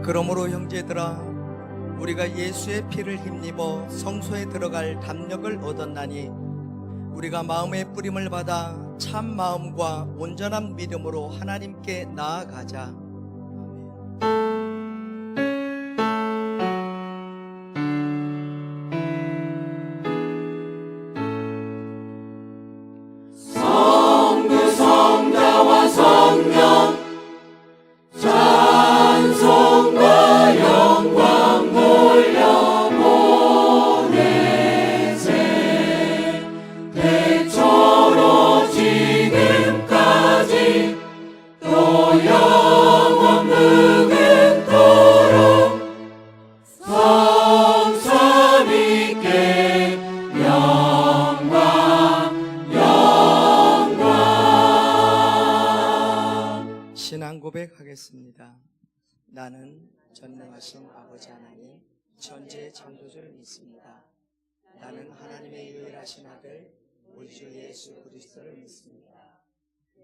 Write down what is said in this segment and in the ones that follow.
그러므로 형제들아, 우리가 예수의 피를 힘입어 성소에 들어갈 담력을 얻었나니 우리가 마음의 뿌림을 받아 참 마음과 온전한 믿음으로 하나님께 나아가자. 성부 성자와 성령 찬송과 영광 돌려보내세. 대초로 지금까지 또 영원 무궁토록 성삼위께 신앙 고백하겠습니다. 나는 전능하신 아버지 하나님 천지의 창조주를 믿습니다. 나는 하나님의 유일하신 아들 우리 주 예수 그리스도를 믿습니다.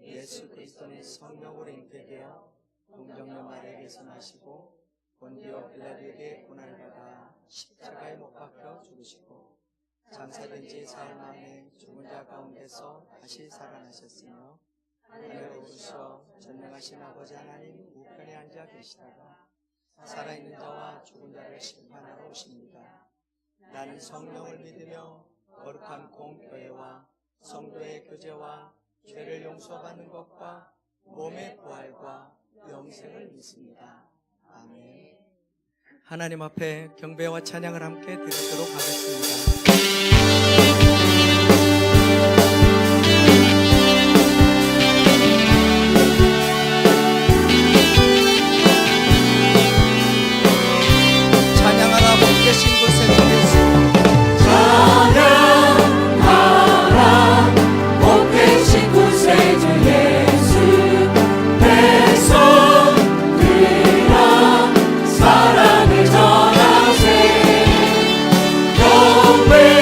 예수 그리스도는 성령으로 잉태되어 동정녀 마리아에게서 나시고 본디오 빌라도에게 고난을 받아 십자가에 못 박혀 죽으시고 장사된 지 사흘 만에 죽은 자 가운데서 다시 살아나셨으며 하늘에 오르셔 전능하신 아버지 하나님 우편에 앉아 계시다가 살아있는 자와 죽은 자를 심판하러 오십니다. 나는 성령을 믿으며 거룩한 공교회와 성도의 교제와 죄를 용서받는 것과 몸의 부활과 영생을 믿습니다. 아멘. 하나님 앞에 경배와 찬양을 함께 드리도록 하겠습니다. 사랑을 전하세. 경배하세.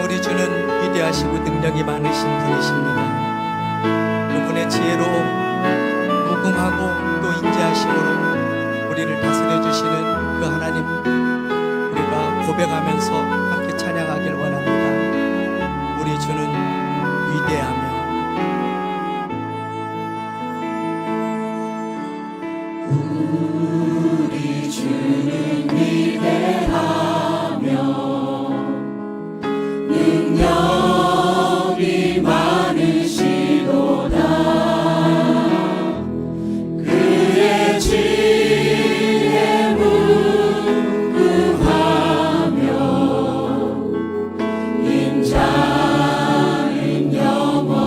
우리 주는 위대하시고 능력이 많으신 분이십니다. 그분의 지혜로 무궁하고 또 인자하심으로 우리를 다스려 주시는 그 하나님, 우리가 고백하면서 함께 찬양하길 원합니다. 우리 주는 위대하며 우리 주는 위대하며 능력이 많으시도다. 그의 지혜 무궁하며 인자는 영원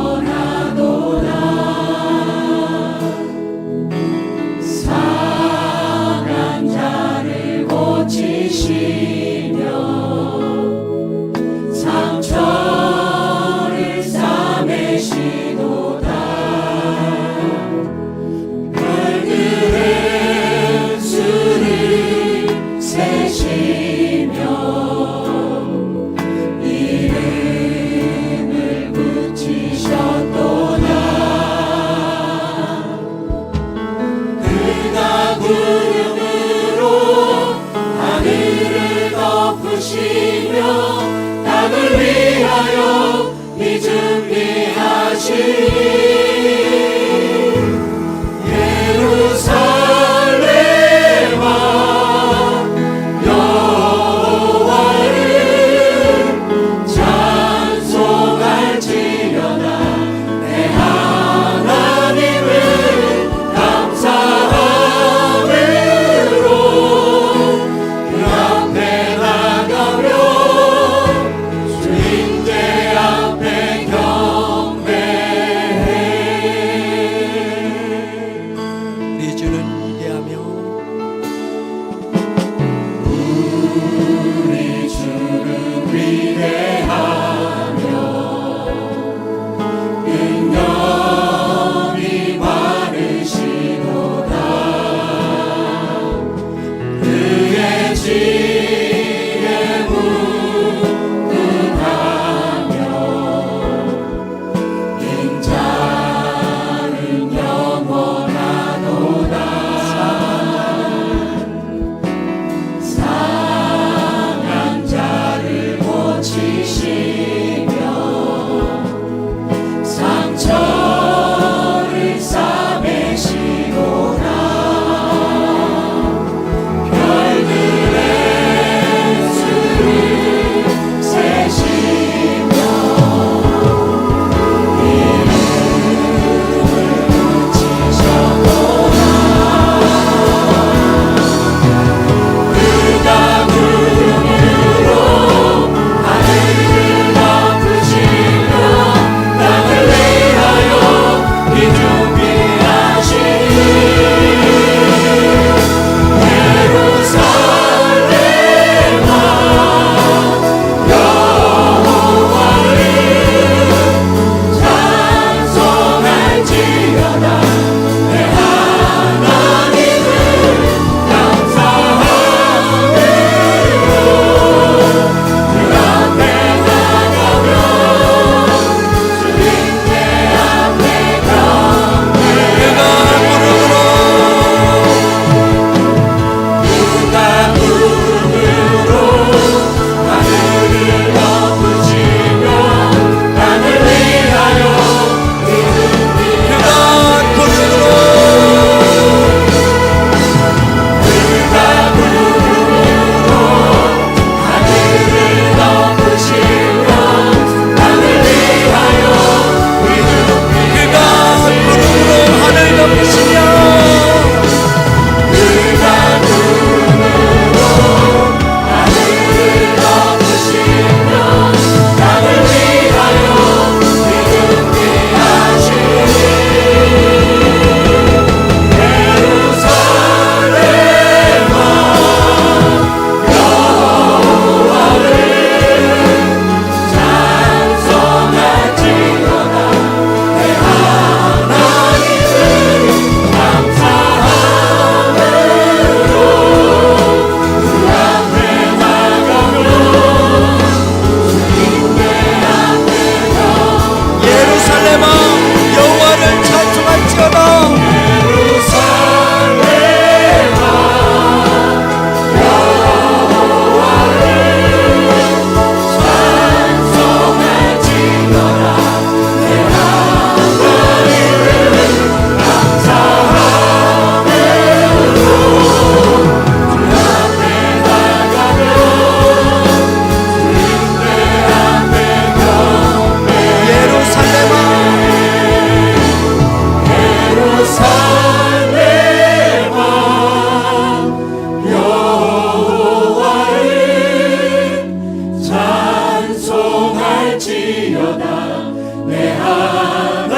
드리리로다. 내 하나님을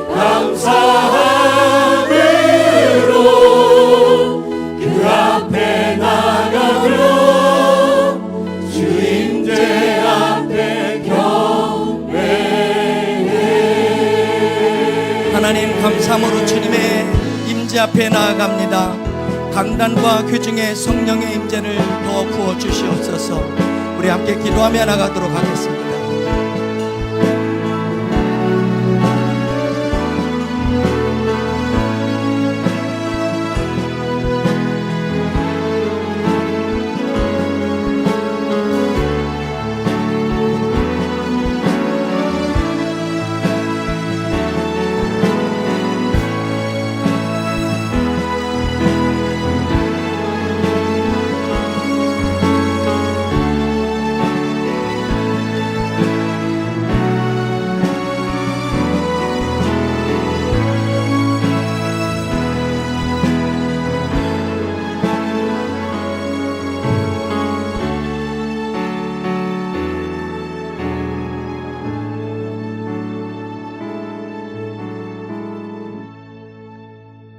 감사함으로 그 앞에 나가며 주임제 앞에 경배해. 하나님 감사함으로 주님의 임재 앞에 나아갑니다. 강단과 규중의 성령의 임재를 더 부어 주시옵소서. 우리 함께 기도하며 나가도록 하겠습니다.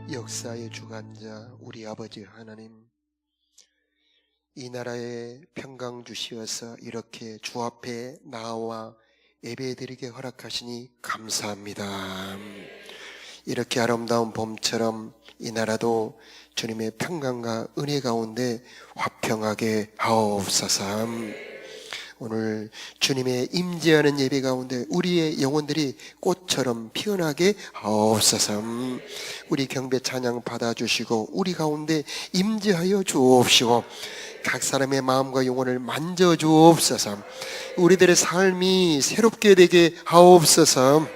역사의 주관자 우리 아버지 하나님, 이 나라에 평강 주시어서 이렇게 주 앞에 나와 예배드리게 허락하시니 감사합니다. 이렇게 아름다운 봄처럼 이 나라도 주님의 평강과 은혜 가운데 화평하게 하옵소서. 오늘 주님의 임재하는 예배 가운데 우리의 영혼들이 꽃처럼 피어나게 하옵소서. 우리 경배 찬양 받아주시고 우리 가운데 임재하여 주옵시고 각 사람의 마음과 영혼을 만져주옵소서. 우리들의 삶이 새롭게 되게 하옵소서.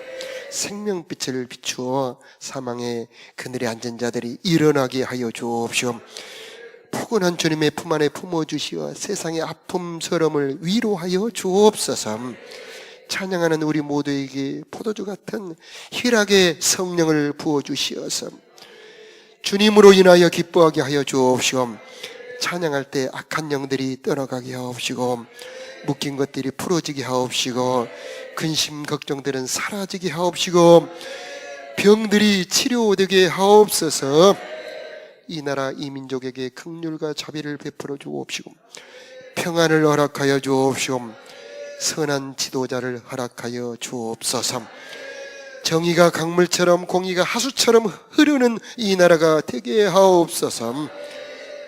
생명빛을 비추어 사망의 그늘에 앉은 자들이 일어나게 하여 주옵시오. 포근한 주님의 품 안에 품어주시어 세상의 아픔 서름을 위로하여 주옵소서. 찬양하는 우리 모두에게 포도주 같은 희락의 성령을 부어주시어서 주님으로 인하여 기뻐하게 하여 주옵시고, 찬양할 때 악한 영들이 떠나가게 하옵시고, 묶인 것들이 풀어지게 하옵시고, 근심 걱정들은 사라지게 하옵시고, 병들이 치료되게 하옵소서. 이 나라 이 민족에게 긍휼과 자비를 베풀어 주옵시고 평안을 허락하여 주옵시고 선한 지도자를 허락하여 주옵소서. 정의가 강물처럼 공의가 하수처럼 흐르는 이 나라가 되게 하옵소서.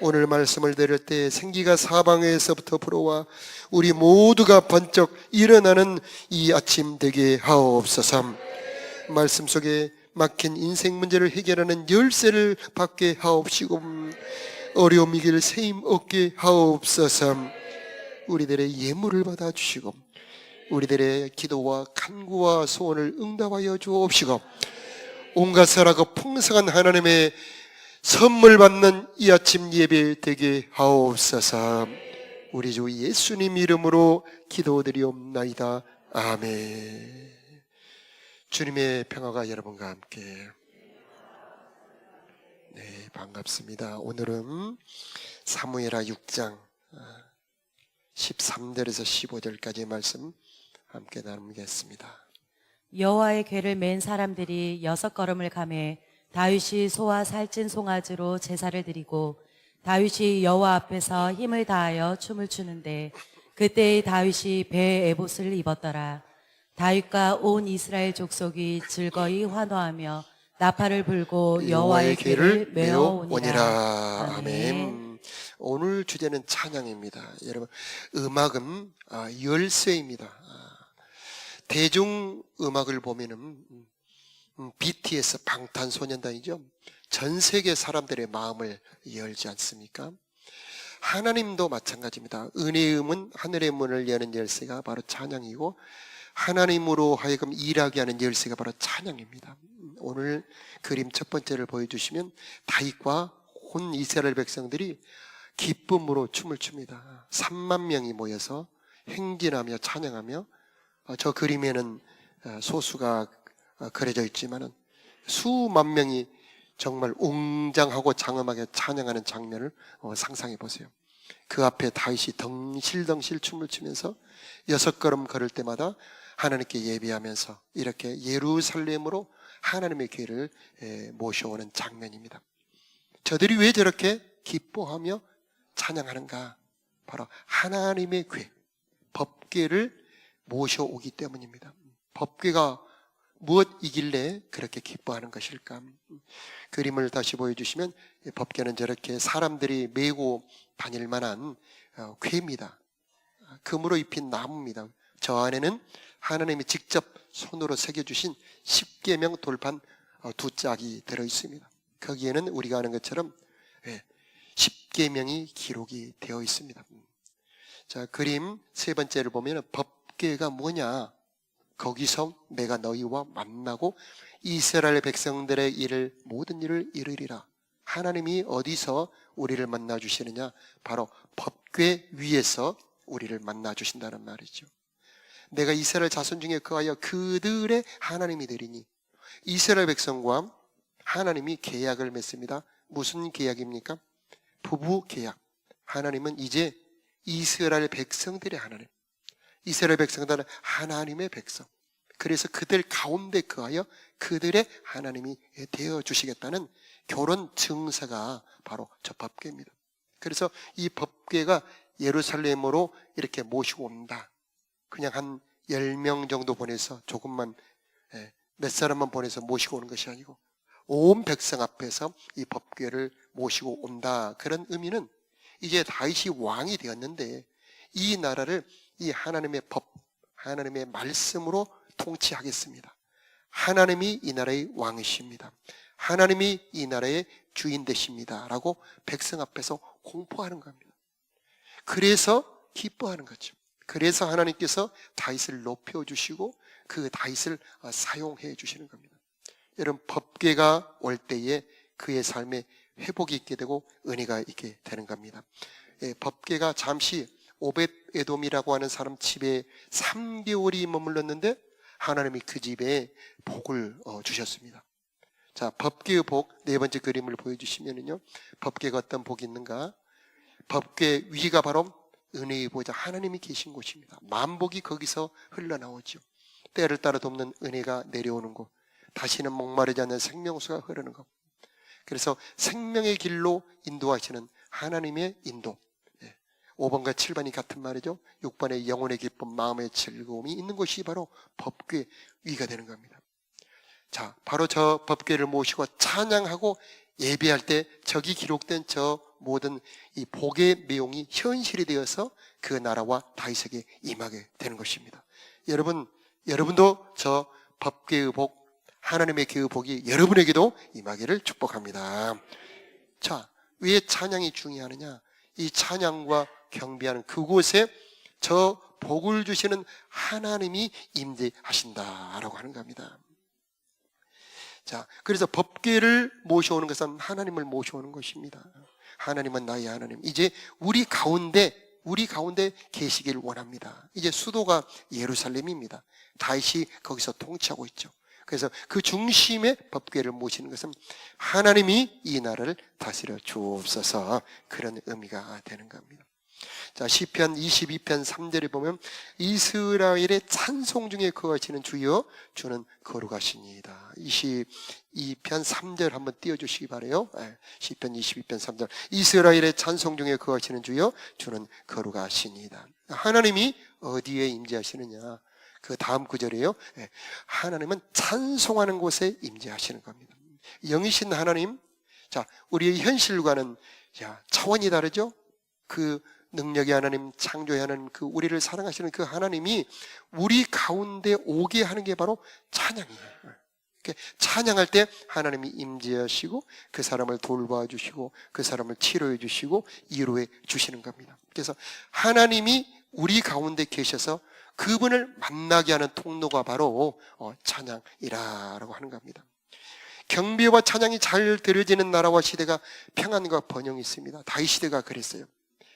오늘 말씀을 들을 때 생기가 사방에서부터 불어와 우리 모두가 번쩍 일어나는 이 아침 되게 하옵소서. 말씀 속에 막힌 인생 문제를 해결하는 열쇠를 받게 하옵시고 어려움 이길 세임 얻게 하옵소서. 우리들의 예물을 받아주시고 우리들의 기도와 간구와 소원을 응답하여 주옵시고 온갖 선하고 풍성한 하나님의 선물 받는 이 아침 예배 되게 하옵소서. 우리 주 예수님 이름으로 기도드리옵나이다. 아멘. 주님의 평화가 여러분과 함께. 네, 반갑습니다. 오늘은 사무엘하 6장 13절에서 15절까지의 말씀 함께 나누겠습니다. 여호와의 궤를 맨 사람들이 6걸음을 가매 다윗이 소와 살찐 송아지로 제사를 드리고 다윗이 여호와 앞에서 힘을 다하여 춤을 추는데 그때의 다윗이 배에 에봇을 입었더라. 다윗과 온 이스라엘 족속이 즐거이 환호하며 나팔을 불고 여호와의 궤를 메어 오니라. 아멘. 오늘 주제는 찬양입니다. 여러분, 음악은 열쇠입니다. 대중 음악을 보면은 BTS 방탄소년단이죠. 전 세계 사람들의 마음을 열지 않습니까? 하나님도 마찬가지입니다. 은혜의 음은 하늘의 문을 여는 열쇠가 바로 찬양이고 하나님으로 하여금 일하게 하는 열쇠가 바로 찬양입니다. 오늘 그림 첫 번째를 보여주시면 다윗과 온 이스라엘 백성들이 기쁨으로 춤을 춥니다. 3만 명이 모여서 행진하며 찬양하며, 저 그림에는 소수가 그려져 있지만 수만 명이 정말 웅장하고 장엄하게 찬양하는 장면을 상상해 보세요. 그 앞에 다윗이 덩실덩실 춤을 추면서 6걸음 걸을 때마다 하나님께 예배하면서 이렇게 예루살렘으로 하나님의 교회를 모셔오는 장면입니다. 저들이 왜 저렇게 기뻐하며 찬양하는가? 바로 하나님의 교회, 법궤를 모셔오기 때문입니다. 법궤가 무엇이길래 그렇게 기뻐하는 것일까? 그림을 다시 보여주시면 법궤는 저렇게 사람들이 메고 다닐 만한 궤입니다. 금으로 입힌 나무입니다. 저 안에는 하나님이 직접 손으로 새겨주신 십계명 돌판 2짝이 들어있습니다. 거기에는 우리가 아는 것처럼 십계명이 기록이 되어 있습니다. 자, 그림 세 번째를 보면 법궤가 뭐냐? 거기서 내가 너희와 만나고 이스라엘 백성들의 모든 일을 이루리라. 하나님이 어디서 우리를 만나 주시느냐? 바로 법궤 위에서 우리를 만나 주신다는 말이죠. 내가 이스라엘 자손 중에 거하여 그들의 하나님이 되리니. 이스라엘 백성과 하나님이 계약을 맺습니다. 무슨 계약입니까? 부부 계약. 하나님은 이제 이스라엘 백성들의 하나님, 이스라엘 백성들은 하나님의 백성, 그래서 그들 가운데 거하여 그들의 하나님이 되어 주시겠다는 결혼 증서가 바로 저 법궤입니다. 그래서 이 법궤가 예루살렘으로 이렇게 모시고 온다. 그냥 한 10명 정도 보내서 조금만 몇 사람만 보내서 모시고 오는 것이 아니고 온 백성 앞에서 이 법궤를 모시고 온다. 그런 의미는 이제 다윗이 왕이 되었는데 이 나라를 이 하나님의 법, 하나님의 말씀으로 통치하겠습니다. 하나님이 이 나라의 왕이십니다. 하나님이 이 나라의 주인 되십니다. 라고 백성 앞에서 공포하는 겁니다. 그래서 기뻐하는 거죠. 그래서 하나님께서 다윗을 높여주시고 그 다윗을 사용해 주시는 겁니다. 여러분, 법궤가 올 때에 그의 삶에 회복이 있게 되고 은혜가 있게 되는 겁니다. 법궤가 잠시 오벳에돔이라고 하는 사람 집에 3개월이 머물렀는데 하나님이 그 집에 복을 주셨습니다. 자, 법궤의 복, 네 번째 그림을 보여주시면요, 법궤가 어떤 복이 있는가? 법궤 위가 바로 은혜의 보좌, 하나님이 계신 곳입니다. 만복이 거기서 흘러나오죠. 때를 따라 돕는 은혜가 내려오는 곳, 다시는 목마르지 않는 생명수가 흐르는 것. 그래서 생명의 길로 인도하시는 하나님의 인도. 5번과 7번이 같은 말이죠. 6번의 영혼의 기쁨, 마음의 즐거움이 있는 곳이 바로 법궤 위가 되는 겁니다. 자, 바로 저 법궤를 모시고 찬양하고 예배할 때 저기 기록된 저 모든 이 복의 내용이 현실이 되어서 그 나라와 다윗에게 임하게 되는 것입니다. 여러분도 저 법궤의 복, 하나님의 그 복이 여러분에게도 임하기를 축복합니다. 자, 왜 찬양이 중요하느냐? 이 찬양과 경배하는 그곳에 저 복을 주시는 하나님이 임재하신다라고 하는 겁니다. 자, 그래서 법궤를 모셔오는 것은 하나님을 모셔오는 것입니다. 하나님은 나의 하나님. 이제 우리 가운데 계시길 원합니다. 이제 수도가 예루살렘입니다. 다윗이 거기서 통치하고 있죠. 그래서 그 중심에 법궤를 모시는 것은 하나님이 이 나라를 다스려 주옵소서, 그런 의미가 되는 겁니다. 자, 시편 22편 3절에 보면 이스라엘의 찬송 중에 거하시는 주여 주는 거룩하시니이다. 22편 3절 한번 띄워주시기 바라요. 시편 22편 3절, 이스라엘의 찬송 중에 거하시는 주여 주는 거룩하시니이다. 하나님이 어디에 임재하시느냐? 그 다음 구절이에요. 하나님은 찬송하는 곳에 임재하시는 겁니다. 영이신 하나님, 자, 우리의 현실과는 차원이 다르죠? 그 능력의 하나님, 창조의 하나님, 그 우리를 사랑하시는 그 하나님이 우리 가운데 오게 하는 게 바로 찬양이에요. 찬양할 때 하나님이 임재하시고 그 사람을 돌봐주시고 그 사람을 치료해 주시고 위로해 주시는 겁니다. 그래서 하나님이 우리 가운데 계셔서 그분을 만나게 하는 통로가 바로 찬양이라고 하는 겁니다. 경배와 찬양이 잘 드려지는 나라와 시대가 평안과 번영이 있습니다. 다윗 시대가 그랬어요.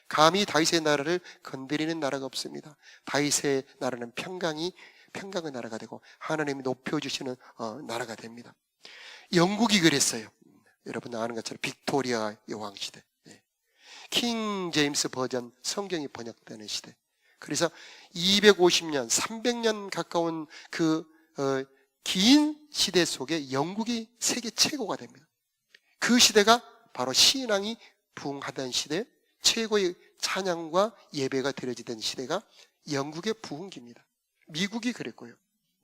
감히 다윗의 나라를 건드리는 나라가 없습니다. 다윗의 나라는 평강의 나라가 되고 하나님이 높여주시는 나라가 됩니다. 영국이 그랬어요. 여러분 아는 것처럼 빅토리아 여왕 시대. 킹 제임스 버전 성경이 번역되는 시대. 그래서 250년, 300년 가까운 그 긴 시대 속에 영국이 세계 최고가 됩니다. 그 시대가 바로 신앙이 부흥하던 시대, 최고의 찬양과 예배가 드려지던 시대가 영국의 부흥기입니다. 미국이 그랬고요.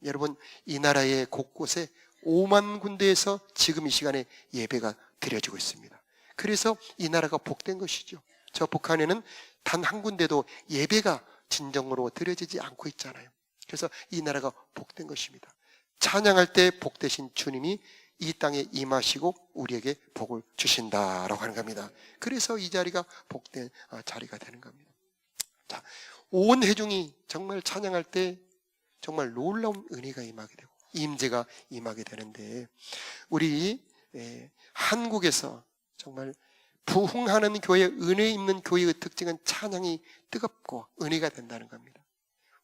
여러분, 이 나라의 곳곳에 5만 군데에서 지금 이 시간에 예배가 드려지고 있습니다. 그래서 이 나라가 복된 것이죠. 저 북한에는 단 한 군데도 예배가 진정으로 드려지지 않고 있잖아요. 그래서 이 나라가 복된 것입니다. 찬양할 때 복되신 주님이 이 땅에 임하시고 우리에게 복을 주신다라고 하는 겁니다. 그래서 이 자리가 복된 자리가 되는 겁니다. 자, 온 회중이 정말 찬양할 때 정말 놀라운 은혜가 임하게 되고 임재가 임하게 되는데, 우리 한국에서 정말 부흥하는 교회, 은혜 있는 교회의 특징은 찬양이 뜨겁고 은혜가 된다는 겁니다.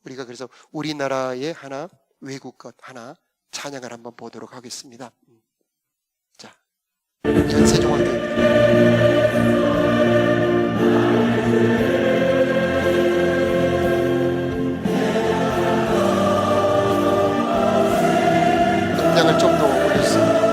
우리가 그래서 우리나라의 하나, 외국 것 하나 찬양을 한번 보도록 하겠습니다. 자, 연세종학교입니다. 음량을 좀 더 올렸습니다.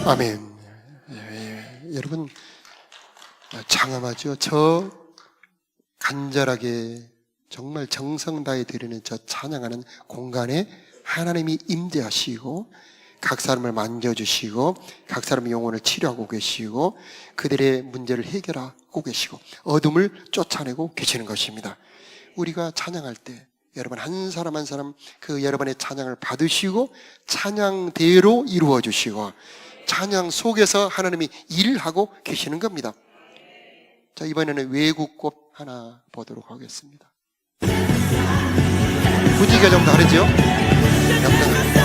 아멘. 여러분, 장엄하죠. 저 간절하게 정말 정성 다해 드리는 저 찬양하는 공간에 하나님이 임재하시고 각 사람을 만져주시고 각 사람의 영혼을 치료하고 계시고 그들의 문제를 해결하고 계시고 어둠을 쫓아내고 계시는 것입니다. 우리가 찬양할 때 여러분 한 사람 한 사람 그 여러분의 찬양을 받으시고 찬양대로 이루어 주시고 찬양 속에서 하나님이 일하고 계시는 겁니다. 자, 이번에는 외국곡 하나 보도록 하겠습니다. 분위기가 좀 다르죠? 영광입니다.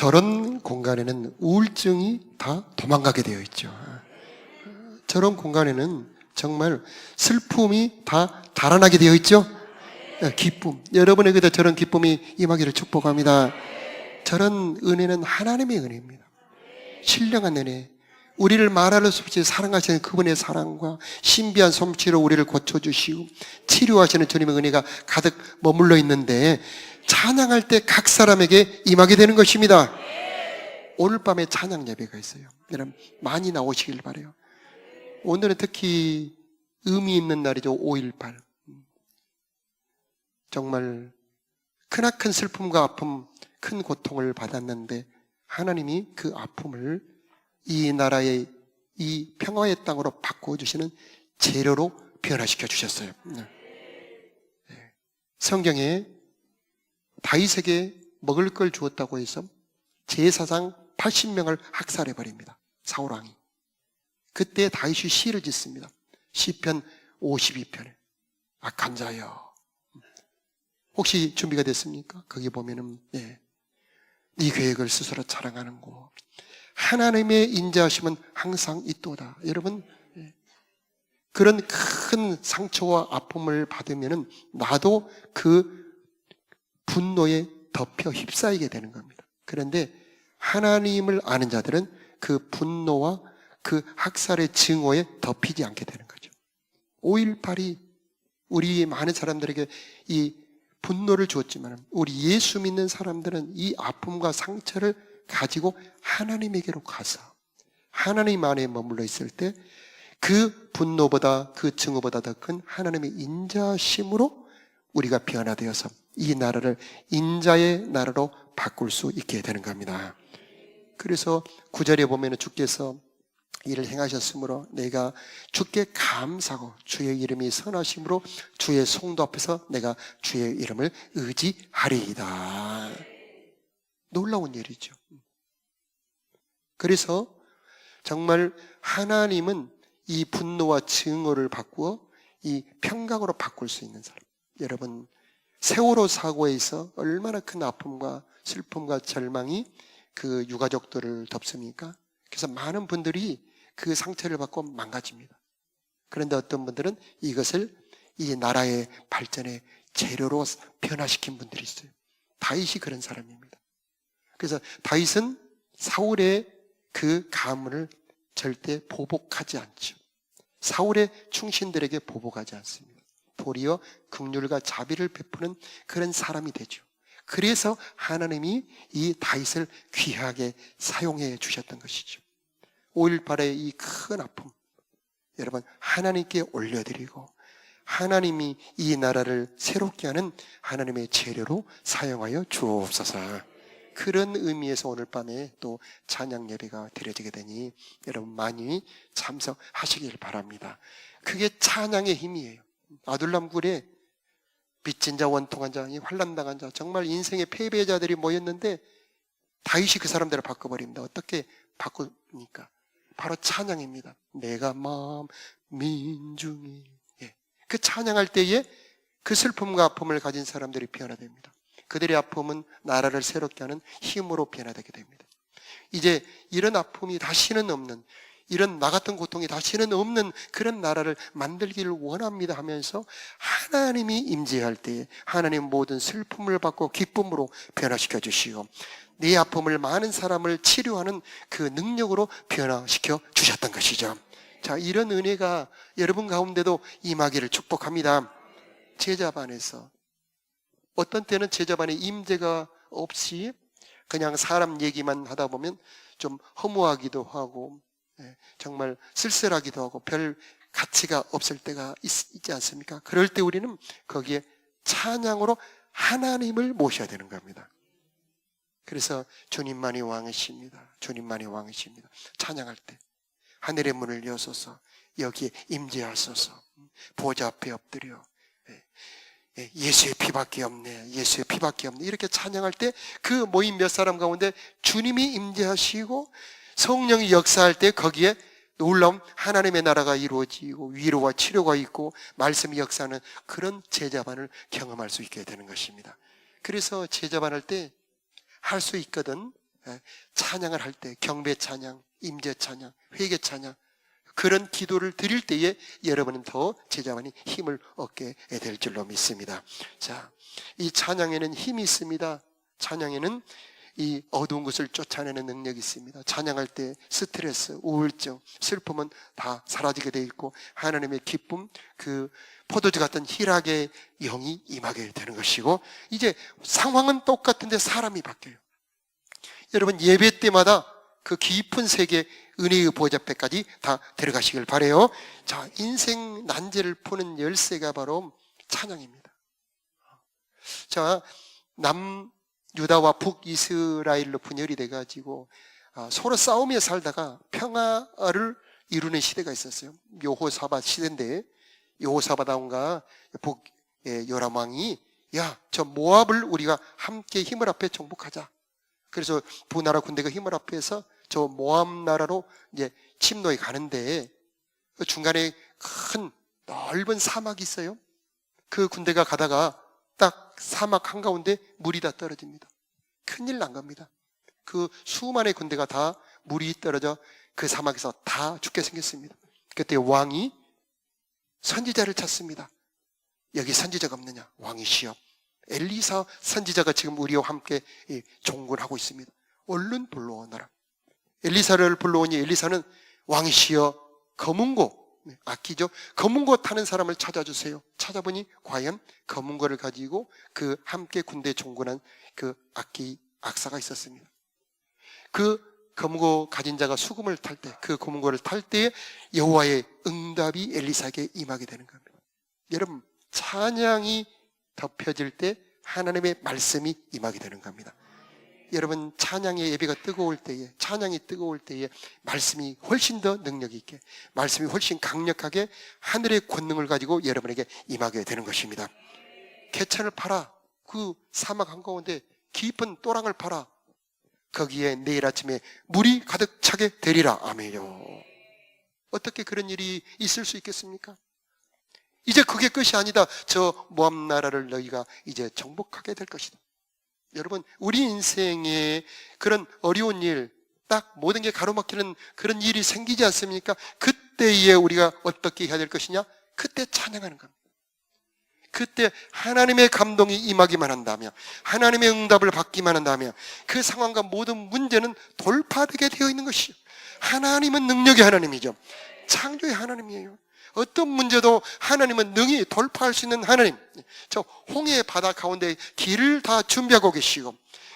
저런 공간에는 우울증이 다 도망가게 되어 있죠. 저런 공간에는 정말 슬픔이 다 달아나게 되어 있죠. 기쁨, 여러분에게도 저런 기쁨이 임하기를 축복합니다. 저런 은혜는 하나님의 은혜입니다. 신령한 은혜, 우리를 말할 수 없이 사랑하시는 그분의 사랑과 신비한 솜씨로 우리를 고쳐주시고 치료하시는 주님의 은혜가 가득 머물러 있는데, 찬양할 때 각 사람에게 임하게 되는 것입니다. 오늘 밤에 찬양 예배가 있어요. 여러분 많이 나오시길 바라요. 오늘은 특히 의미 있는 날이죠. 5.18. 정말 크나큰 슬픔과 아픔, 큰 고통을 받았는데 하나님이 그 아픔을 이 나라의 이 평화의 땅으로 바꾸어 주시는 재료로 변화시켜 주셨어요. 성경에 다윗에게 먹을 걸 주었다고 해서 제사장 80명을 학살해 버립니다. 사울 왕이. 그때 다윗이 시를 짓습니다. 시편 52편에 악한 자여. 혹시 준비가 됐습니까? 거기 보면은 네 계획을 스스로 자랑하는 거. 하나님의 인자하심은 항상 있도다. 여러분 그런 큰 상처와 아픔을 받으면은 나도 그 분노에 덮여 휩싸이게 되는 겁니다. 그런데 하나님을 아는 자들은 그 분노와 그 학살의 증오에 덮이지 않게 되는 거죠. 5.18이 우리 많은 사람들에게 이 분노를 주었지만 우리 예수 믿는 사람들은 이 아픔과 상처를 가지고 하나님에게로 가서 하나님 안에 머물러 있을 때 그 분노보다 그 증오보다 더 큰 하나님의 인자심으로 우리가 변화되어서 이 나라를 인자의 나라로 바꿀 수 있게 되는 겁니다. 그래서 9절에 보면 주께서 이를 행하셨으므로 내가 주께 감사하고 주의 이름이 선하심으로 주의 성도 앞에서 내가 주의 이름을 의지하리이다. 놀라운 일이죠. 그래서 정말 하나님은 이 분노와 증오를 바꾸어 이 평강으로 바꿀 수 있는 사람. 여러분 세월호 사고에서 얼마나 큰 아픔과 슬픔과 절망이 그 유가족들을 덮습니까? 그래서 많은 분들이 그 상처를 받고 망가집니다. 그런데 어떤 분들은 이것을 이 나라의 발전의 재료로 변화시킨 분들이 있어요. 다윗이 그런 사람입니다. 그래서 다윗은 사울의 그 가문을 절대 보복하지 않죠. 사울의 충신들에게 보복하지 않습니다. 도리어 긍휼과 자비를 베푸는 그런 사람이 되죠. 그래서 하나님이 이 다윗을 귀하게 사용해 주셨던 것이죠. 5.18의 이 큰 아픔, 여러분 하나님께 올려드리고 하나님이 이 나라를 새롭게 하는 하나님의 재료로 사용하여 주옵소서. 그런 의미에서 오늘 밤에 또 찬양 예배가 드려지게 되니 여러분 많이 참석하시길 바랍니다. 그게 찬양의 힘이에요. 아둘람굴에 빚진 자, 원통한 자, 환난당한 자, 정말 인생의 패배자들이 모였는데 다윗이 그 사람들을 바꿔버립니다. 어떻게 바꾸니까? 바로 찬양입니다. 내가 마음 민중이. 그 찬양할 때에 그 슬픔과 아픔을 가진 사람들이 변화됩니다. 그들의 아픔은 나라를 새롭게 하는 힘으로 변화되게 됩니다. 이제 이런 아픔이 다시는 없는, 이런 나 같은 고통이 다시는 없는 그런 나라를 만들기를 원합니다 하면서 하나님이 임재할 때에 하나님 모든 슬픔을 받고 기쁨으로 변화시켜 주시고 내 아픔을 많은 사람을 치료하는 그 능력으로 변화시켜 주셨던 것이죠. 자, 이런 은혜가 여러분 가운데도 임하기를 축복합니다. 제자반에서 어떤 때는 제자반에 임재가 없이 그냥 사람 얘기만 하다 보면 좀 허무하기도 하고 정말 쓸쓸하기도 하고 별 가치가 없을 때가 있지 않습니까? 그럴 때 우리는 거기에 찬양으로 하나님을 모셔야 되는 겁니다. 그래서 주님만이 왕이십니다. 주님만이 왕이십니다. 찬양할 때 하늘의 문을 여소서 여기에 임재하소서 보좌 앞에 엎드려 예수의 피밖에 없네, 예수의 피밖에 없네 이렇게 찬양할 때 그 모임 몇 사람 가운데 주님이 임재하시고 성령이 역사할 때 거기에 놀라운 하나님의 나라가 이루어지고 위로와 치료가 있고 말씀이 역사하는 그런 제자반을 경험할 수 있게 되는 것입니다. 그래서 제자반 할 때 할 수 있거든 찬양을 할 때 경배 찬양, 임재 찬양, 회개 찬양 그런 기도를 드릴 때에 여러분은 더 제자만이 힘을 얻게 될 줄로 믿습니다. 자, 이 찬양에는 힘이 있습니다. 찬양에는 이 어두운 것을 쫓아내는 능력이 있습니다. 찬양할 때 스트레스, 우울증, 슬픔은 다 사라지게 돼 있고 하나님의 기쁨, 그 포도주 같은 희락의 영이 임하게 되는 것이고 이제 상황은 똑같은데 사람이 바뀌어요. 여러분 예배 때마다 그 깊은 세계 은혜의 보좌 앞에까지 다 들어가시길 바라요. 자, 인생 난제를 푸는 열쇠가 바로 찬양입니다. 자, 남유다와 북이스라엘로 분열이 돼가지고 서로 싸우며 살다가 평화를 이루는 시대가 있었어요. 여호사밧 시대인데 여호사밧 왕과 요람 왕이 야, 저 모압을 우리가 함께 힘을 합해 정복하자. 그래서 두 나라 군대가 힘을 합해서 저 모압 나라로 이제 침노해 가는데 그 중간에 큰 넓은 사막이 있어요. 그 군대가 가다가 딱 사막 한가운데 물이 다 떨어집니다. 큰일 난 겁니다. 그 수많은 군대가 다 물이 떨어져 그 사막에서 다 죽게 생겼습니다. 그때 왕이 선지자를 찾습니다. 여기 선지자가 없느냐? 왕이시여, 엘리사 선지자가 지금 우리와 함께 종군하고 있습니다. 얼른 불러오너라. 엘리사를 불러오니 엘리사는 왕이시여 검은고, 악기죠. 검은고 타는 사람을 찾아주세요. 찾아보니 과연 검은고를 가지고 그 함께 군대에 종군한 그 악사가 있었습니다. 그 검은고 가진 자가 수금을 탈 때, 그 검은고를 탈 때에 여호와의 응답이 엘리사에게 임하게 되는 겁니다. 여러분, 찬양이 덮여질 때 하나님의 말씀이 임하게 되는 겁니다. 여러분, 찬양의 예배가 뜨거울 때에, 찬양이 뜨거울 때에 말씀이 훨씬 더 능력 있게, 말씀이 훨씬 강력하게 하늘의 권능을 가지고 여러분에게 임하게 되는 것입니다. 개천을 팔아, 그 사막 한가운데 깊은 또랑을 팔아, 거기에 내일 아침에 물이 가득 차게 되리라. 아멘요. 어떻게 그런 일이 있을 수 있겠습니까? 이제 그게 끝이 아니다. 저 모압 나라를 너희가 이제 정복하게 될 것이다. 여러분, 우리 인생에 그런 어려운 일, 딱 모든 게 가로막히는 그런 일이 생기지 않습니까? 그때에 우리가 어떻게 해야 될 것이냐? 그때 찬양하는 겁니다. 그때 하나님의 감동이 임하기만 한다면, 하나님의 응답을 받기만 한다면 그 상황과 모든 문제는 돌파되게 되어 있는 것이요. 하나님은 능력의 하나님이죠. 창조의 하나님이에요. 어떤 문제도 하나님은 능히 돌파할 수 있는 하나님. 저 홍해 바다 가운데 길을 다 준비하고 계시고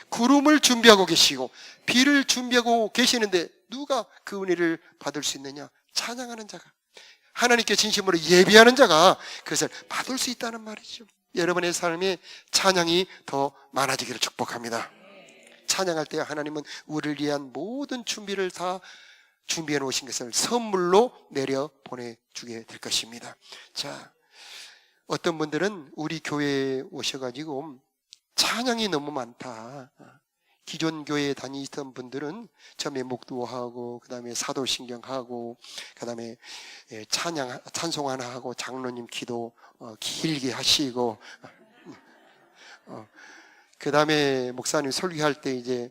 구름을 준비하고 계시고 비를 준비하고 계시는데 누가 그 은혜를 받을 수 있느냐? 찬양하는 자가, 하나님께 진심으로 예비하는 자가 그것을 받을 수 있다는 말이죠. 여러분의 삶에 찬양이 더 많아지기를 축복합니다. 찬양할 때 하나님은 우리를 위한 모든 준비를 다 준비해 놓으신 것을 선물로 내려 보내주게 될 것입니다. 자, 어떤 분들은 우리 교회에 오셔가지고 찬양이 너무 많다. 기존 교회에 다니던 분들은 처음에 목도하고 그 다음에 사도신경하고 그 다음에 찬송 하나 하고 장로님 기도 길게 하시고 그 다음에 목사님 설교할 때 이제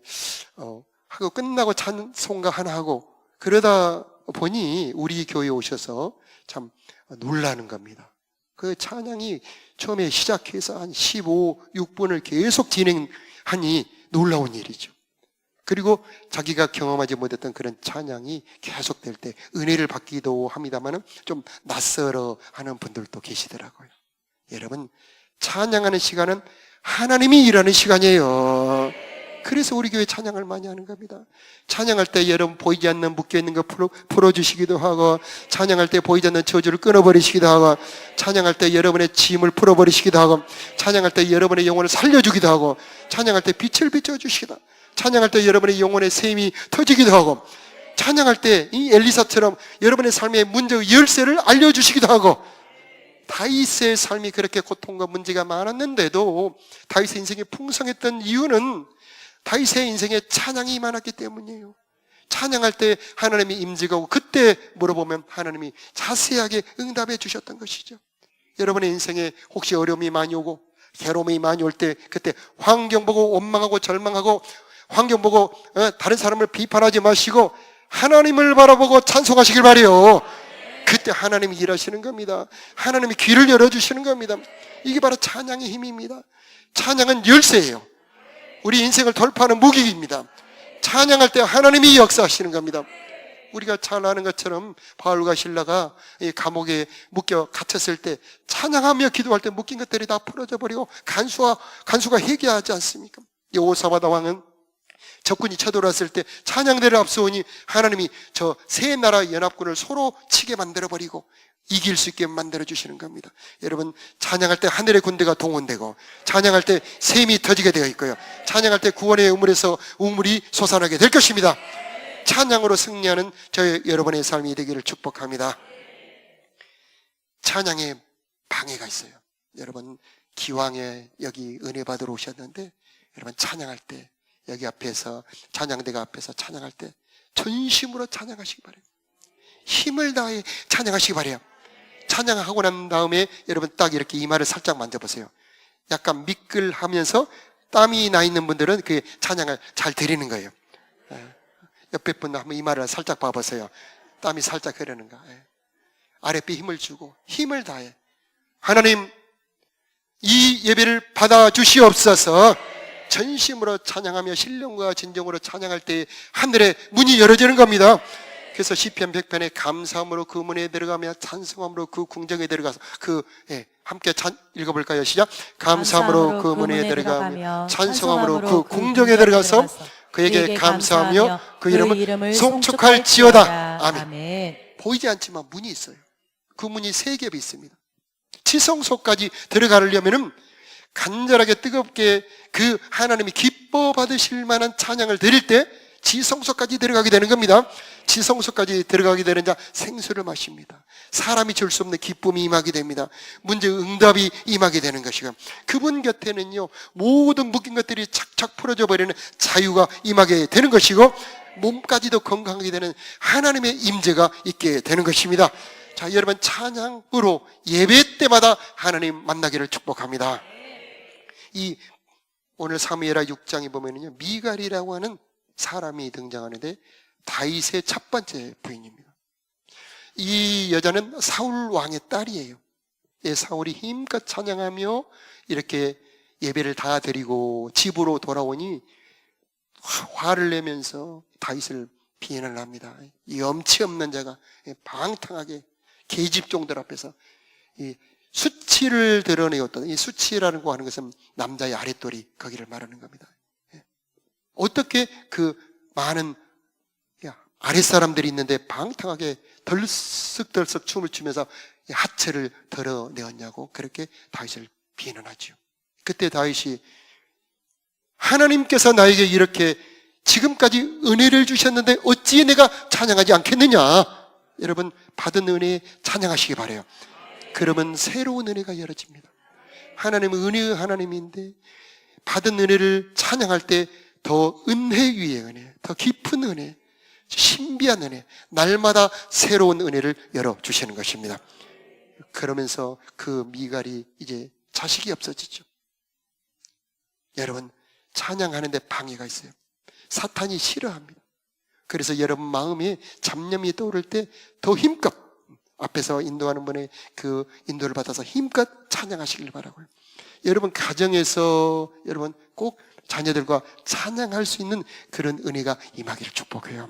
하고 끝나고 찬송가 하나 하고 그러다 보니 우리 교회에 오셔서 참 놀라는 겁니다. 그 찬양이 처음에 시작해서 한 6분을 계속 진행하니 놀라운 일이죠. 그리고 자기가 경험하지 못했던 그런 찬양이 계속될 때 은혜를 받기도 합니다만 좀 낯설어 하는 분들도 계시더라고요. 여러분, 찬양하는 시간은 하나님이 일하는 시간이에요. 그래서 우리 교회 찬양을 많이 하는 겁니다. 찬양할 때 여러분 보이지 않는 묶여있는 거 풀어주시기도 하고, 찬양할 때 보이지 않는 저주를 끊어버리시기도 하고, 찬양할 때 여러분의 짐을 풀어버리시기도 하고, 찬양할 때 여러분의 영혼을 살려주기도 하고, 찬양할 때 빛을 비춰주시기도 하고, 찬양할 때 여러분의 영혼의 샘이 터지기도 하고, 찬양할 때 이 엘리사처럼 여러분의 삶의 문제의 열쇠를 알려주시기도 하고, 다윗의 삶이 그렇게 고통과 문제가 많았는데도 다윗의 인생이 풍성했던 이유는 다윗의 인생에 찬양이 많았기 때문이에요. 찬양할 때 하나님이 임직하고 그때 물어보면 하나님이 자세하게 응답해 주셨던 것이죠. 여러분의 인생에 혹시 어려움이 많이 오고 괴로움이 많이 올 때 그때 환경 보고 원망하고 절망하고 환경 보고 다른 사람을 비판하지 마시고 하나님을 바라보고 찬송하시길 바래요. 그때 하나님이 일하시는 겁니다. 하나님이 귀를 열어주시는 겁니다. 이게 바로 찬양의 힘입니다. 찬양은 열쇠예요. 우리 인생을 돌파하는 무기입니다. 찬양할 때 하나님이 역사하시는 겁니다. 우리가 잘 아는 것처럼 바울과 실라가 이 감옥에 묶여 갇혔을 때 찬양하며 기도할 때 묶인 것들이 다 풀어져 버리고 간수가 회개하지 않습니까? 여호사밧 왕은 적군이 쳐들어왔을 때 찬양대를 앞세우니 하나님이 저 세 나라 연합군을 서로 치게 만들어버리고 이길 수 있게 만들어주시는 겁니다. 여러분, 찬양할 때 하늘의 군대가 동원되고, 찬양할 때 샘이 터지게 되어 있고요, 찬양할 때 구원의 우물에서 우물이 솟아나게 될 것입니다. 찬양으로 승리하는 저희 여러분의 삶이 되기를 축복합니다. 찬양에 방해가 있어요. 여러분, 기왕에 여기 은혜 받으러 오셨는데, 여러분 찬양할 때 여기 앞에서, 찬양대가 앞에서 찬양할 때 전심으로 찬양하시기 바래요. 힘을 다해 찬양하시기 바래요. 찬양하고 난 다음에 여러분 딱 이렇게 이마를 살짝 만져보세요. 약간 미끌하면서 땀이 나 있는 분들은 그 찬양을 잘 드리는 거예요. 옆에 분 한번 이마를 살짝 봐보세요. 땀이 살짝 흐르는가. 아랫배 힘을 주고 힘을 다해 하나님, 이 예배를 받아주시옵소서. 전심으로 찬양하며 신령과 진정으로 찬양할 때 하늘의 문이 열어지는 겁니다. 그래서 시편 100편에 감사함으로 그 문에 들어가며 찬송함으로 그 궁정에 들어가서 함께 읽어볼까요? 시작. 감사함으로 그 문에 들어가며 찬송함으로 그 궁정에 들어가서 그에게 감사하며 그 이름을 송축할지어다. 아멘. 보이지 않지만 문이 있어요. 그 문이 세 겹이 있습니다. 지성소까지 들어가려면은 간절하게 뜨겁게 그 하나님이 기뻐 받으실 만한 찬양을 드릴 때 지성소까지 들어가게 되는 겁니다. 지성소까지 들어가게 되는 자 생수를 마십니다. 사람이 줄 수 없는 기쁨이 임하게 됩니다. 문제 응답이 임하게 되는 것이고, 그분 곁에는요 모든 묶인 것들이 착착 풀어져 버리는 자유가 임하게 되는 것이고, 몸까지도 건강하게 되는 하나님의 임재가 있게 되는 것입니다. 자, 여러분, 찬양으로 예배 때마다 하나님 만나기를 축복합니다. 이 오늘 사무엘하 6장에 보면은요, 미갈이라고 하는 사람이 등장하는데 다윗의 첫 번째 부인입니다. 이 여자는 사울 왕의 딸이에요. 사울이 힘껏 찬양하며 이렇게 예배를 다 드리고 집으로 돌아오니 화를 내면서 다윗을 비난을 합니다. 이 염치 없는 자가 방탕하게 계집종들 앞에서 이 수치를 드러내었던, 이 수치라는 거 하는 것은 남자의 아랫도리, 거기를 말하는 겁니다. 어떻게 그 많은 아랫사람들이 있는데 방탕하게 덜썩덜썩 춤을 추면서 하체를 드러내었냐고 그렇게 다윗을 비난하죠. 그때 다윗이 하나님께서 나에게 이렇게 지금까지 은혜를 주셨는데 어찌 내가 찬양하지 않겠느냐. 여러분, 받은 은혜에 찬양하시기 바라요. 그러면 새로운 은혜가 열어집니다. 하나님은 은혜의 하나님인데 받은 은혜를 찬양할 때 더 은혜 위에 은혜, 더 깊은 은혜, 신비한 은혜, 날마다 새로운 은혜를 열어주시는 것입니다. 그러면서 그 미갈이 이제 자식이 없어지죠. 여러분, 찬양하는데 방해가 있어요. 사탄이 싫어합니다. 그래서 여러분 마음에 잡념이 떠오를 때 더 힘껏, 앞에서 인도하는 분의 그 인도를 받아서 힘껏 찬양하시길 바라고요. 여러분, 가정에서 여러분 꼭 자녀들과 찬양할 수 있는 그런 은혜가 임하기를 축복해요.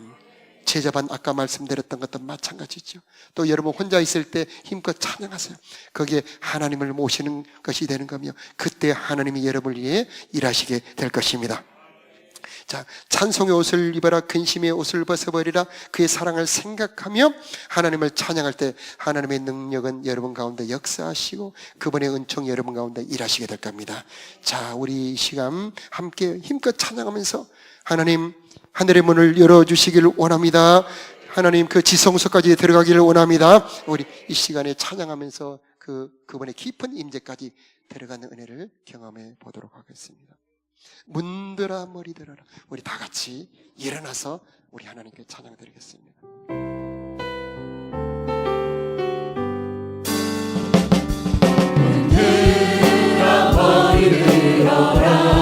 제자반 아까 말씀드렸던 것도 마찬가지죠. 또 여러분 혼자 있을 때 힘껏 찬양하세요. 거기에 하나님을 모시는 것이 되는 거며, 그때 하나님이 여러분을 위해 일하시게 될 것입니다. 자, 찬송의 옷을 입어라, 근심의 옷을 벗어버리라. 그의 사랑을 생각하며 하나님을 찬양할 때 하나님의 능력은 여러분 가운데 역사하시고 그분의 은총이 여러분 가운데 일하시게 될 겁니다. 자, 우리 이 시간 함께 힘껏 찬양하면서 하나님 하늘의 문을 열어주시기를 원합니다. 하나님 그 지성소까지 들어가기를 원합니다. 우리 이 시간에 찬양하면서 그분의 깊은 임재까지 들어가는 은혜를 경험해 보도록 하겠습니다. 문들아 머리 들어라. 우리 다 같이 일어나서 우리 하나님께 찬양 드리겠습니다. 문들아 머리 들어라.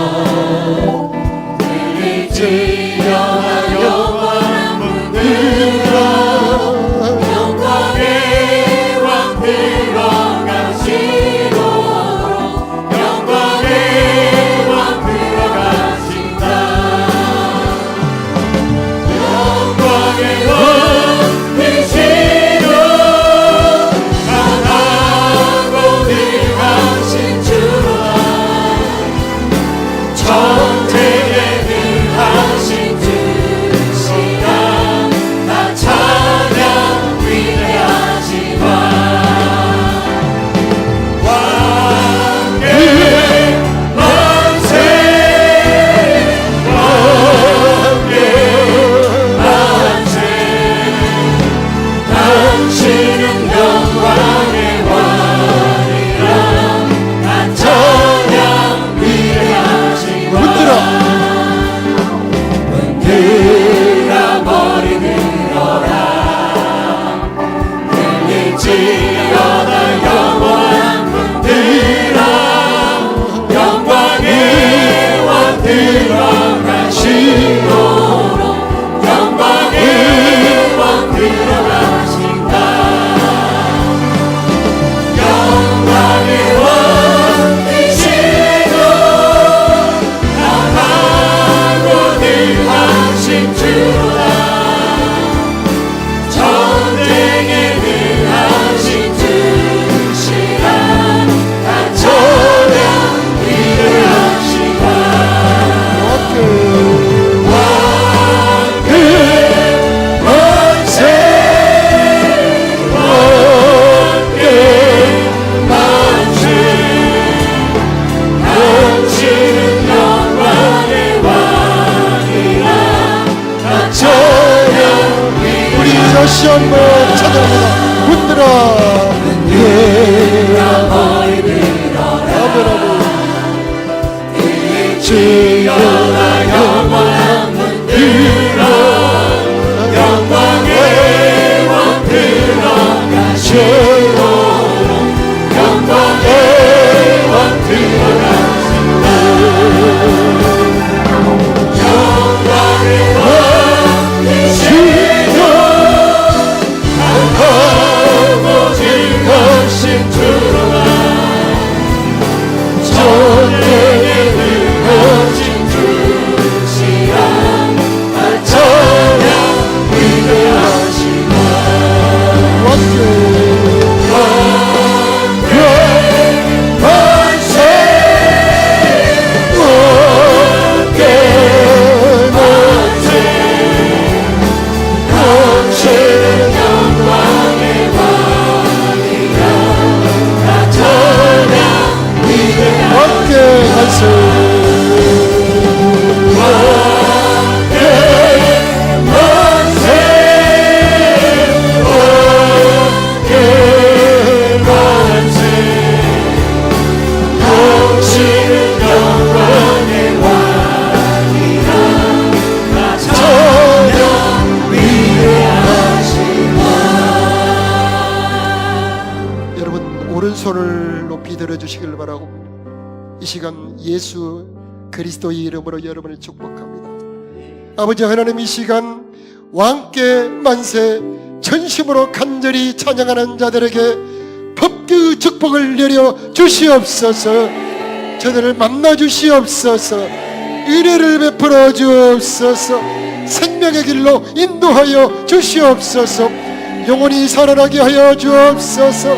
다시 한번 찬양합니다. 흔들어 주여라 영원한 문 들어 영광의 왕 들어가시도록 영광의 왕 들어가시도록 영광의 왕 되시도록 아버지 거신 주로만 전쟁에 거신 주시라 찬양 위대하시다 왕께 만세 왕께 만세 거신 영광의 왕이라 다 찬양 위대하시다 함께 간수 여러분 오른손을 높이 들어주시길 바라고 이 시간 예수 그리스도의 이름으로 여러분을 축복합니다. 아버지 하나님, 이 시간 왕께 만세 전심으로 간절히 찬양하는 자들에게 법규 축복을 내려 주시옵소서. 저들을 만나 주시옵소서. 은혜를 베풀어 주옵소서. 생명의 길로 인도하여 주시옵소서. 영원히 살아나게 하여 주옵소서.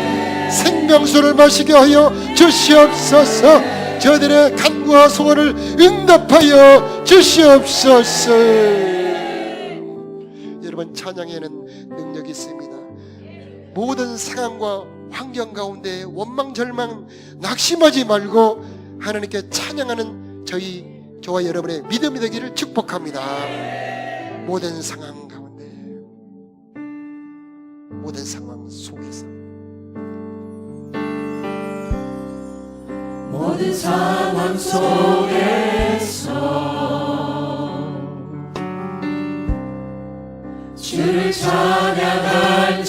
생명수를 마시게 하여 주시옵소서. 저들의 간구와 소원을 응답하여 주시옵소서. 여러분, 찬양에는 능력이 있습니다. 모든 상황과 환경 가운데 원망 절망 낙심하지 말고 하나님께 찬양하는 저와 여러분의 믿음이 되기를 축복합니다. 모든 상황 가운데, 모든 상황 속에서, 모든 상황 속에서 주를 찬양할지라.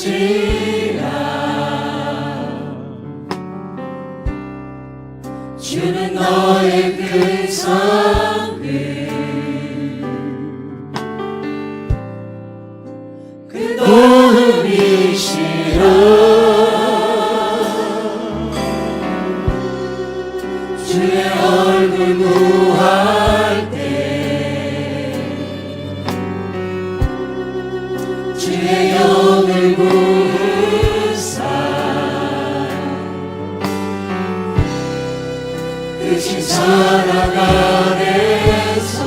주는 너의 큰 성을 그 도움이시라. 주의 얼굴 구할 때 주의 영을 구사 그 신사랑 안에서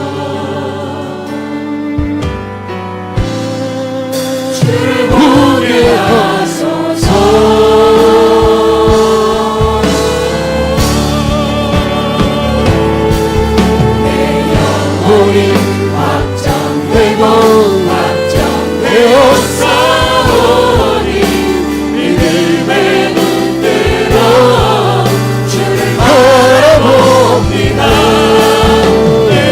주를 보게 하소서. 확정되고 확정되었사오니 믿음의 눈 들어 주를 바라봅니다. 내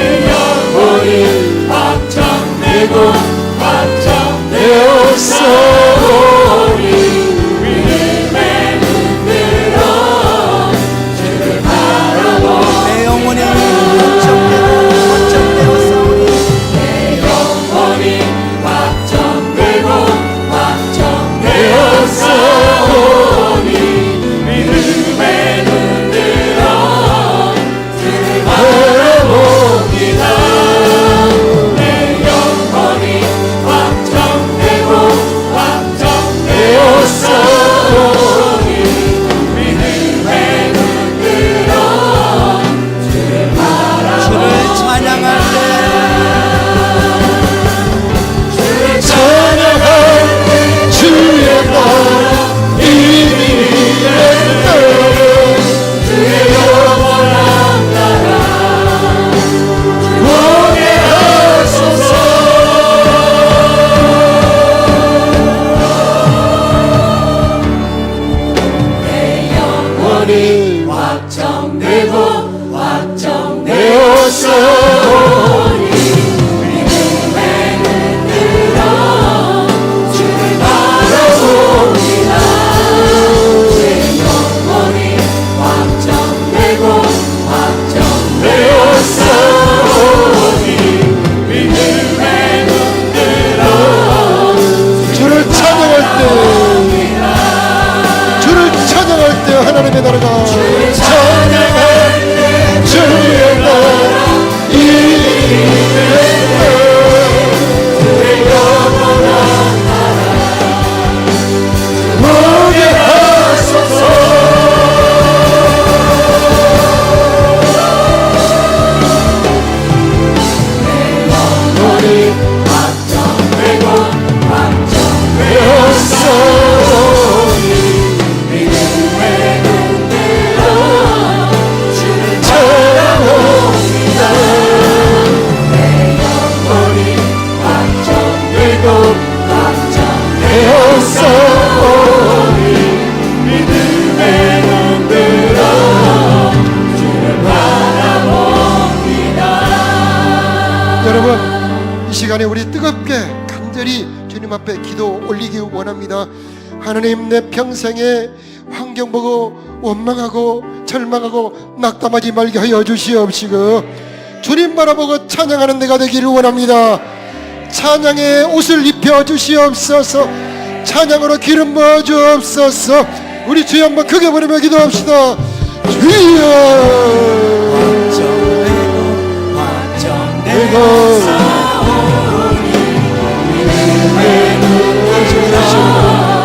영원히 확정되고 확정되었사오니 믿음의 눈들어 주를 바라봅니다. 내 영혼이 확정되고 확정되었사오니 믿음의 눈들어 주를 찬양할 때 하나님의 나라가 찬양할 때 주의 나라 그의 영원한 나라 오게 하소서. 영혼이 확정되고 확정되었사오니 믿음의 눈들어 주를 바라봅니다. 내 영혼이 확정되고 확정되었사오니 믿음의 눈들어 주를 바라봅니다. 여러분, 이 시간에 우리 뜨겁게 간절히 주님 앞에 기도 올리기 원합니다. 하나님, 내 평생에 환경 보고 원망하고 절망하고 낙담하지 말게 하여 주시옵시고 주님 바라보고 찬양하는 내가 되기를 원합니다. 찬양의 옷을 입혀 주시옵소서. 찬양으로 기름 부어 주옵소서. 우리 주여 한번 크게 부르며 기도합시다. 주여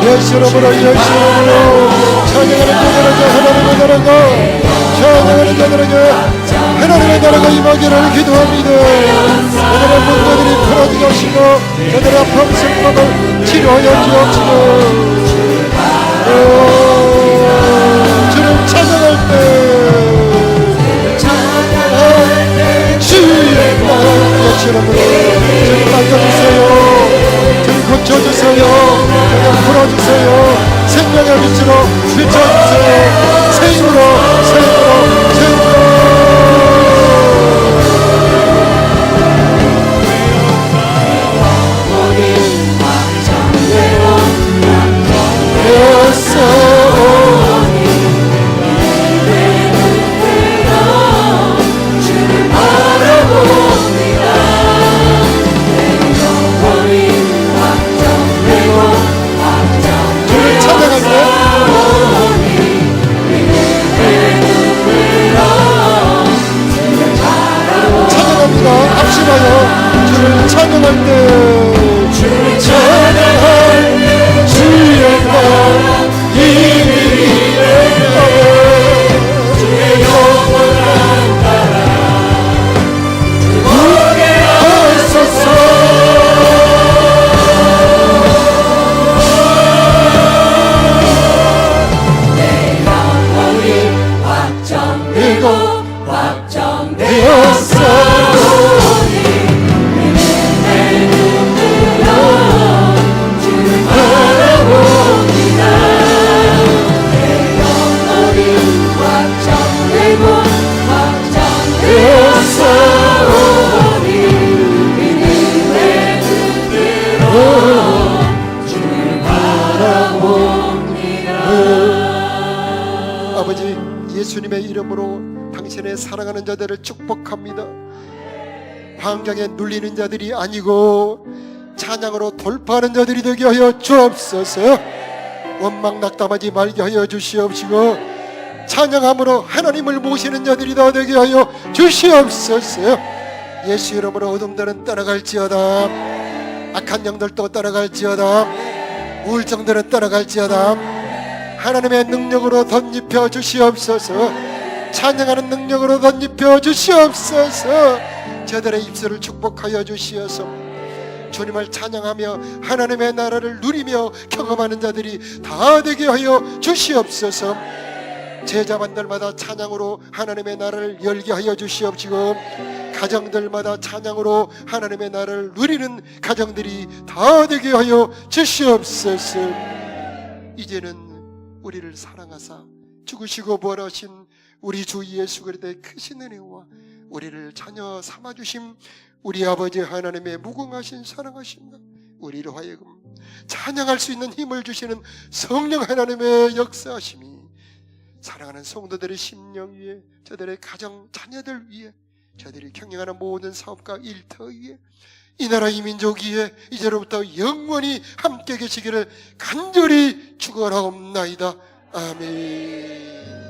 예수로부로 찬양하는 자들에게 하나님의 나라가 찬양하는 자들에게 하나님의 나라가 임하기를 기도합니다. 그들의 문제들이 풀어지게 하시고 그들의 아픔 슬픔을 치료하여 주옵시고 주를 찬양할 때 주의 예수로부로 주님 맡겨주세요. 주님 고쳐주세요. 주님 풀어주세요. 생명의 빛으로 비춰주세요. 새 힘으로 새 힘으로 새 힘으로 주를 찬양할 때 주를 찬양할 때 주의 나라 이미 주의 영원한 나라 오게 하소서. 내 영혼이 확정되고 확정되었어. 아버지, 예수님의 이름으로 당신의 사랑하는 자들을 축복합니다. 환경에 눌리는 자들이 아니고 찬양으로 돌파하는 자들이 되게 하여 주옵소서. 원망 낙담하지 말게 하여 주시옵시고 찬양함으로 하나님을 모시는 자들이 다 되게 하여 주시옵소서. 예수 이름으로 어둠들은 따라갈지어다. 악한 영들도 따라갈지어다. 우울증들은 따라갈지어다. 하나님의 능력으로 덧입혀 주시옵소서. 찬양하는 능력으로 덧입혀 주시옵소서. 저들의 입술을 축복하여 주시어서 주님을 찬양하며 하나님의 나라를 누리며 경험하는 자들이 다 되게 하여 주시옵소서. 제자만들마다 찬양으로 하나님의 나라를 열게 하여 주시옵시고 가정들마다 찬양으로 하나님의 나라를 누리는 가정들이 다 되게 하여 주시옵소서. 이제는 우리를 사랑하사 죽으시고 부활하신 우리 주 예수 그리스도의 크신 은혜와 우리를 자녀 삼아주심 우리 아버지 하나님의 무궁하신 사랑하심과 우리로 하여금 찬양할 수 있는 힘을 주시는 성령 하나님의 역사하심이 사랑하는 성도들의 심령 위에, 저들의 가정 자녀들 위에, 저들이 경영하는 모든 사업과 일터 위에, 이 나라 이 민족 위에 이제로부터 영원히 함께 계시기를 간절히 축원하옵나이다. 아멘.